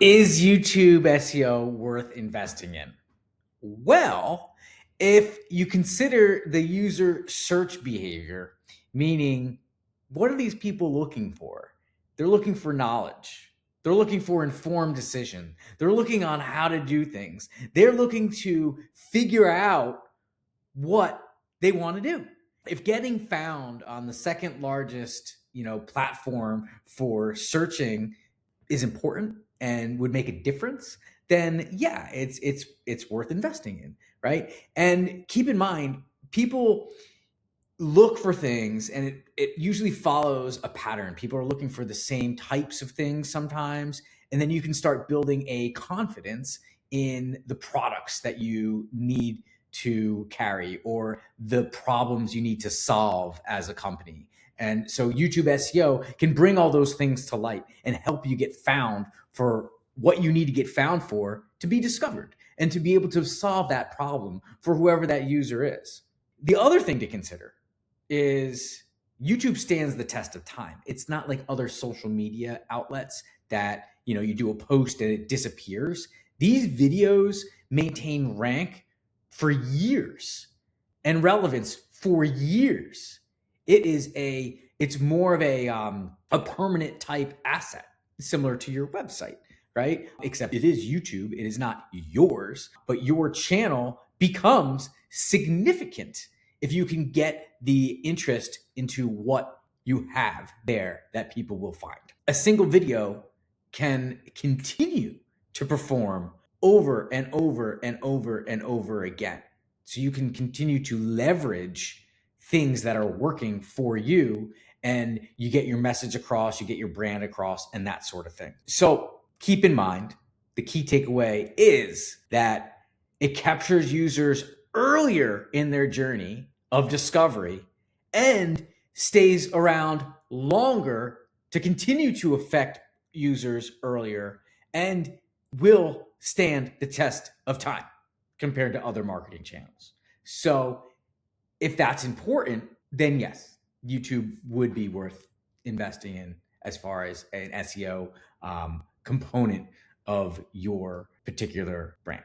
Is YouTube SEO worth investing in? Well, if you consider the user search behavior, meaning what are these people looking for? They're looking for knowledge. They're looking for informed decision. They're looking on how to do things. They're looking to figure out what they want to do. If getting found on the second largest, platform for searching is important and would make a difference, then yeah, it's worth investing in, right? And keep in mind, people look for things and it usually follows a pattern. People are looking for the same types of things sometimes, and then you can start building a confidence in the products that you need to carry or the problems you need to solve as a company. And so YouTube SEO can bring all those things to light and help you get found for what you need to get found for to be discovered and to be able to solve that problem for whoever that user is. The other thing to consider is YouTube stands the test of time. It's not like other social media outlets that, you do a post and it disappears. These videos maintain rank for years and relevance for years. It's more of a permanent type asset, similar to your website, right? Except it is YouTube. It is not yours, but your channel becomes significant if you can get the interest into what you have there that people will find. A single video can continue to perform over and over and over and over again. So you can continue to leverage things that are working for you and you get your message across, you get your brand across, and that sort of thing. So keep in mind, the key takeaway is that it captures users earlier in their journey of discovery and stays around longer to continue to affect users earlier and will stand the test of time compared to other marketing channels. So if that's important, then yes, YouTube would be worth investing in as far as an SEO component of your particular brand.